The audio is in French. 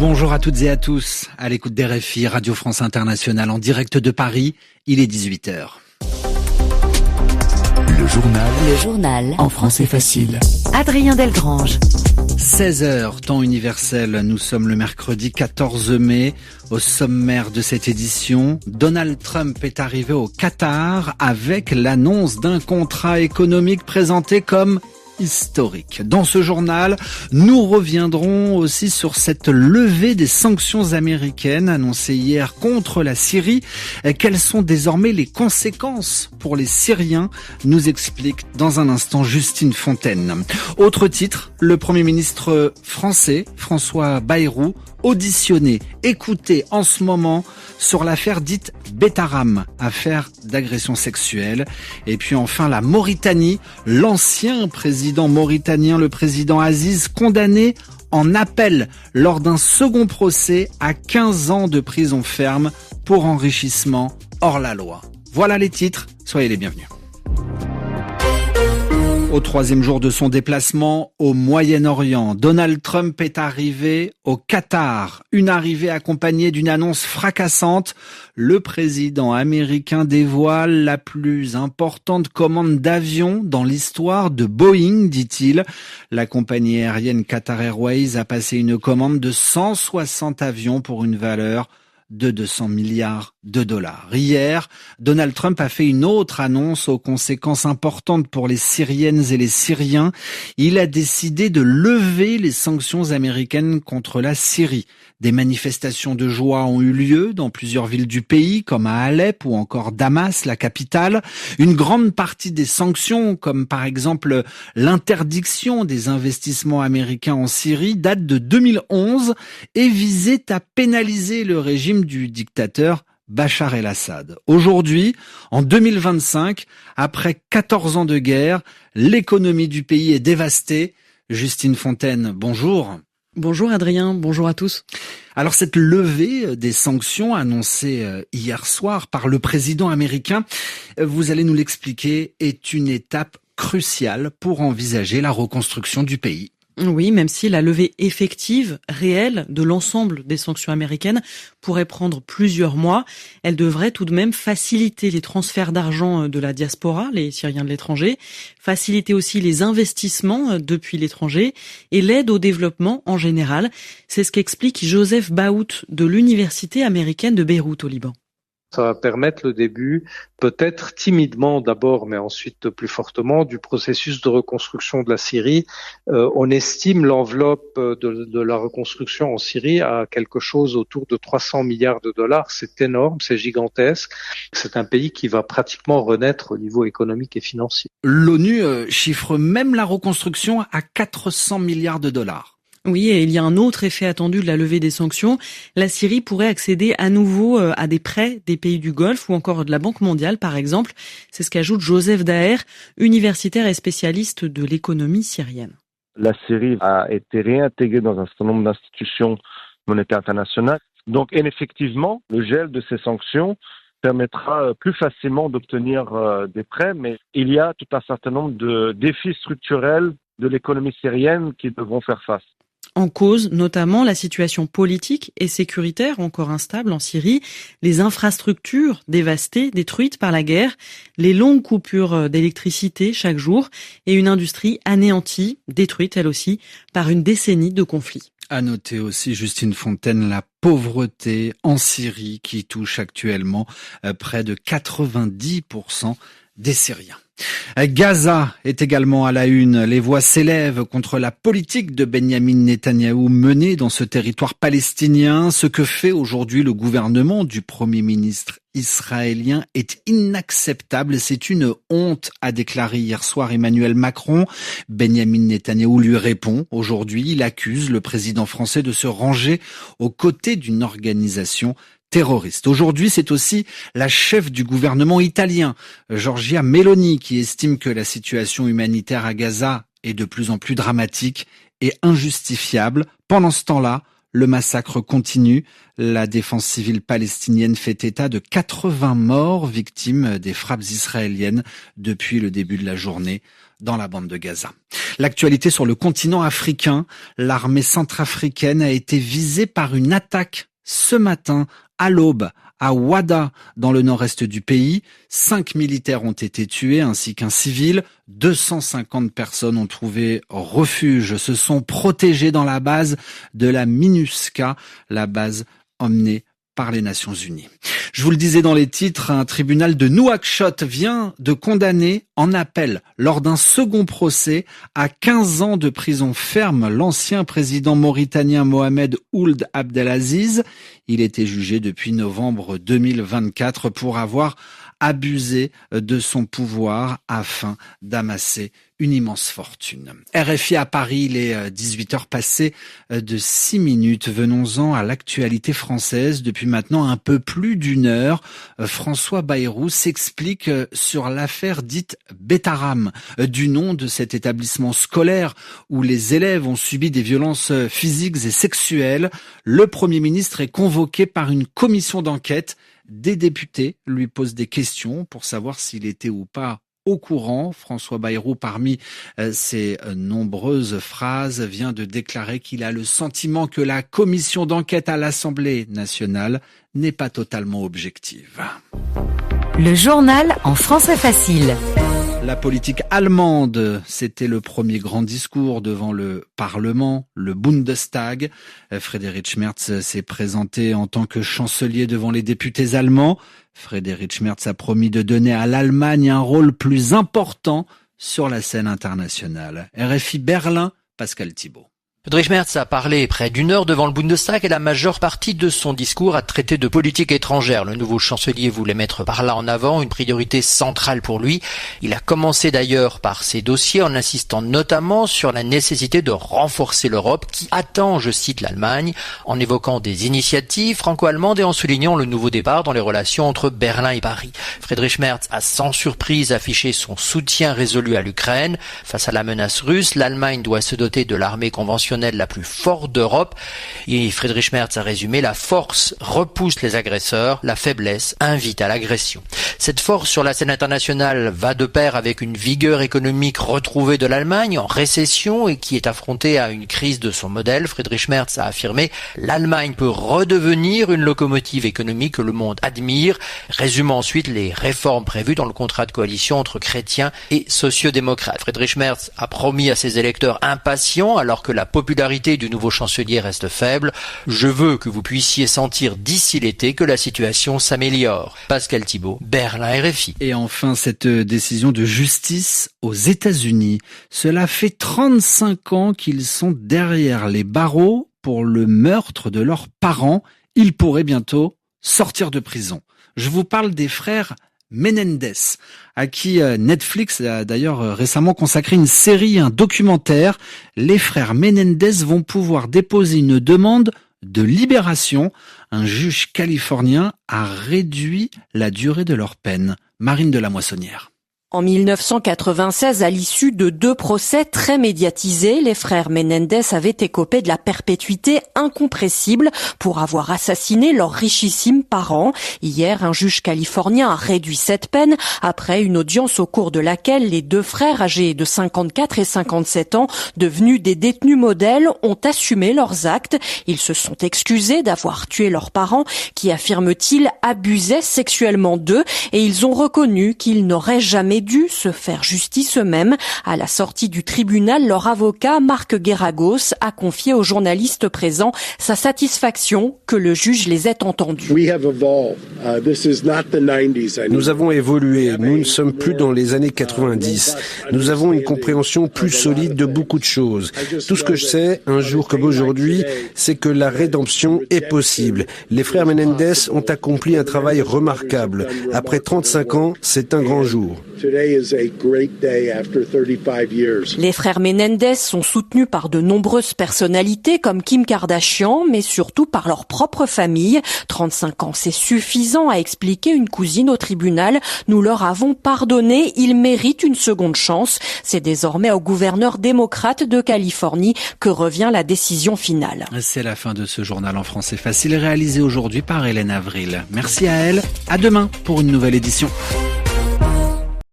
Bonjour à toutes et à tous, à l'écoute d'RFI, Radio France Internationale en direct de Paris, il est 18h. Le journal en français facile. Adrien Delgrange. 16h, temps universel, nous sommes le mercredi 14 mai. Au sommaire de cette édition, Donald Trump est arrivé au Qatar avec l'annonce d'un contrat économique présenté comme historique. Dans ce journal, nous reviendrons aussi sur cette levée des sanctions américaines annoncée hier contre la Syrie. Quelles sont désormais les conséquences pour les Syriens, nous explique dans un instant Justine Fontaine. Autre titre, le Premier ministre français, François Bayrou, auditionné, écouté en ce moment sur l'affaire dite Betaram, affaire d'agression sexuelle. Et puis enfin la Mauritanie, l'ancien président mauritanien, le président Aziz, condamné en appel lors d'un second procès à 15 ans de prison ferme pour enrichissement hors la loi. Voilà les titres, soyez les bienvenus. Au troisième jour de son déplacement au Moyen-Orient, Donald Trump est arrivé au Qatar. Une arrivée accompagnée d'une annonce fracassante. Le président américain dévoile la plus importante commande d'avions dans l'histoire de Boeing, dit-il. La compagnie aérienne Qatar Airways a passé une commande de 160 avions pour une valeur de 200 milliards de dollars. Hier, Donald Trump a fait une autre annonce aux conséquences importantes pour les Syriennes et les Syriens. Il a décidé de lever les sanctions américaines contre la Syrie. Des manifestations de joie ont eu lieu dans plusieurs villes du pays, comme à Alep ou encore Damas, la capitale. Une grande partie des sanctions, comme par exemple l'interdiction des investissements américains en Syrie, date de 2011 et visait à pénaliser le régime du dictateur Bachar el-Assad. Aujourd'hui, en 2025, après 14 ans de guerre, l'économie du pays est dévastée. Justine Fontaine, bonjour. Bonjour Adrien, bonjour à tous. Alors cette levée des sanctions annoncée hier soir par le président américain, vous allez nous l'expliquer, est une étape cruciale pour envisager la reconstruction du pays. Oui, même si la levée effective, réelle, de l'ensemble des sanctions américaines pourrait prendre plusieurs mois, elle devrait tout de même faciliter les transferts d'argent de la diaspora, les Syriens de l'étranger, faciliter aussi les investissements depuis l'étranger et l'aide au développement en général. C'est ce qu'explique Joseph Baout de l'Université américaine de Beyrouth au Liban. Ça va permettre le début, peut-être timidement d'abord, mais ensuite plus fortement, du processus de reconstruction de la Syrie. On estime l'enveloppe de la reconstruction en Syrie à quelque chose autour de 300 milliards de dollars. C'est énorme, c'est gigantesque. C'est un pays qui va pratiquement renaître au niveau économique et financier. L'ONU chiffre même la reconstruction à 400 milliards de dollars. Oui, et il y a un autre effet attendu de la levée des sanctions. La Syrie pourrait accéder à nouveau à des prêts des pays du Golfe ou encore de la Banque mondiale, par exemple. C'est ce qu'ajoute Joseph Daher, universitaire et spécialiste de l'économie syrienne. La Syrie a été réintégrée dans un certain nombre d'institutions monétaires internationales. Donc, effectivement, le gel de ces sanctions permettra plus facilement d'obtenir des prêts, mais il y a tout un certain nombre de défis structurels de l'économie syrienne qui devront faire face. En cause, notamment, la situation politique et sécuritaire encore instable en Syrie, les infrastructures dévastées, détruites par la guerre, les longues coupures d'électricité chaque jour et une industrie anéantie, détruite elle aussi, par une décennie de conflits. À noter aussi, Justine Fontaine, la pauvreté en Syrie qui touche actuellement près de 90% des Syriens. Gaza est également à la une. Les voix s'élèvent contre la politique de Benyamin Netanyahou menée dans ce territoire palestinien. Ce que fait aujourd'hui le gouvernement du Premier ministre israélien est inacceptable. C'est une honte, a déclaré hier soir Emmanuel Macron. Benyamin Netanyahou lui répond. Aujourd'hui, il accuse le président français de se ranger aux côtés d'une organisation terroriste. Aujourd'hui, c'est aussi la chef du gouvernement italien, Giorgia Meloni, qui estime que la situation humanitaire à Gaza est de plus en plus dramatique et injustifiable. Pendant ce temps-là, le massacre continue. La défense civile palestinienne fait état de 80 morts victimes des frappes israéliennes depuis le début de la journée dans la bande de Gaza. L'actualité sur le continent africain, l'armée centrafricaine a été visée par une attaque ce matin à l'aube à Ouada, dans le nord-est du pays. 5 militaires ont été tués ainsi qu'un civil. 250 personnes ont trouvé refuge, se sont protégées dans la base de la MINUSCA, la base emmenée par les Nations Unies. Je vous le disais dans les titres, un tribunal de Nouakchott vient de condamner en appel, lors d'un second procès, à 15 ans de prison ferme l'ancien président mauritanien Mohamed Ould Abdelaziz. Il était jugé depuis novembre 2024 pour avoir abusé de son pouvoir afin d'amasser une immense fortune. RFI à Paris, il est 18h passées de 6 minutes. Venons-en à l'actualité française. Depuis maintenant un peu plus d'une heure, François Bayrou s'explique sur l'affaire dite Betaram, du nom de cet établissement scolaire où les élèves ont subi des violences physiques et sexuelles. Le Premier ministre est convoqué par une commission d'enquête. Des députés lui posent des questions pour savoir s'il était ou pas au courant. François Bayrou, parmi ses nombreuses phrases, vient de déclarer qu'il a le sentiment que la commission d'enquête à l'Assemblée nationale n'est pas totalement objective. Le journal en français facile. La politique allemande, c'était le premier grand discours devant le Parlement, le Bundestag. Friedrich Merz s'est présenté en tant que chancelier devant les députés allemands. Friedrich Merz a promis de donner à l'Allemagne un rôle plus important sur la scène internationale. RFI Berlin, Pascal Thibault. Friedrich Merz a parlé près d'une heure devant le Bundestag et la majeure partie de son discours a traité de politique étrangère. Le nouveau chancelier voulait mettre par là en avant une priorité centrale pour lui. Il a commencé d'ailleurs par ces dossiers en insistant notamment sur la nécessité de renforcer l'Europe qui attend, je cite, l'Allemagne, en évoquant des initiatives franco-allemandes et en soulignant le nouveau départ dans les relations entre Berlin et Paris. Friedrich Merz a sans surprise affiché son soutien résolu à l'Ukraine. Face à la menace russe, l'Allemagne doit se doter de l'armée conventionnelle la plus forte d'Europe. Et Friedrich Merz a résumé: la force repousse les agresseurs, la faiblesse invite à l'agression. Cette force sur la scène internationale va de pair avec une vigueur économique retrouvée de l'Allemagne en récession et qui est affrontée à une crise de son modèle. Friedrich Merz a affirmé: l'Allemagne peut redevenir une locomotive économique que le monde admire, résumant ensuite les réformes prévues dans le contrat de coalition entre chrétiens et sociodémocrates. Friedrich Merz a promis à ses électeurs impatients, alors que la popularité du nouveau chancelier reste faible: je veux que vous puissiez sentir d'ici l'été que la situation s'améliore. Pascal Thibault, Berlin, RFI. Et enfin, cette décision de justice aux États-Unis. Cela fait 35 ans qu'ils sont derrière les barreaux pour le meurtre de leurs parents. Ils pourraient bientôt sortir de prison. Je vous parle des frères Menendez, à qui Netflix a d'ailleurs récemment consacré une série, un documentaire. Les frères Menendez vont pouvoir déposer une demande de libération. Un juge californien a réduit la durée de leur peine. Marine de la Moissonnière. En 1996, à l'issue de 2 procès très médiatisés, les frères Menendez avaient écopé de la perpétuité incompressible pour avoir assassiné leurs richissimes parents. Hier, un juge californien a réduit cette peine après une audience au cours de laquelle les 2 frères âgés de 54 et 57 ans, devenus des détenus modèles, ont assumé leurs actes. Ils se sont excusés d'avoir tué leurs parents qui, affirment-ils, abusaient sexuellement d'eux, et ils ont reconnu qu'ils n'auraient jamais dû se faire justice eux-mêmes. À la sortie du tribunal, leur avocat, Marc Geragos, a confié aux journalistes présents sa satisfaction que le juge les ait entendus. Nous avons évolué, nous ne sommes plus dans les années 90. Nous avons une compréhension plus solide de beaucoup de choses. Tout ce que je sais, un jour comme aujourd'hui, c'est que la rédemption est possible. Les frères Menendez ont accompli un travail remarquable. Après 35 ans, c'est un grand jour. Les frères Menendez sont soutenus par de nombreuses personnalités comme Kim Kardashian, mais surtout par leur propre famille. 35 ans, c'est suffisant, a expliqué une cousine au tribunal. Nous leur avons pardonné, ils méritent une seconde chance. C'est désormais au gouverneur démocrate de Californie que revient la décision finale. C'est la fin de ce journal en français facile réalisé aujourd'hui par Hélène Avril. Merci à elle. À demain pour une nouvelle édition.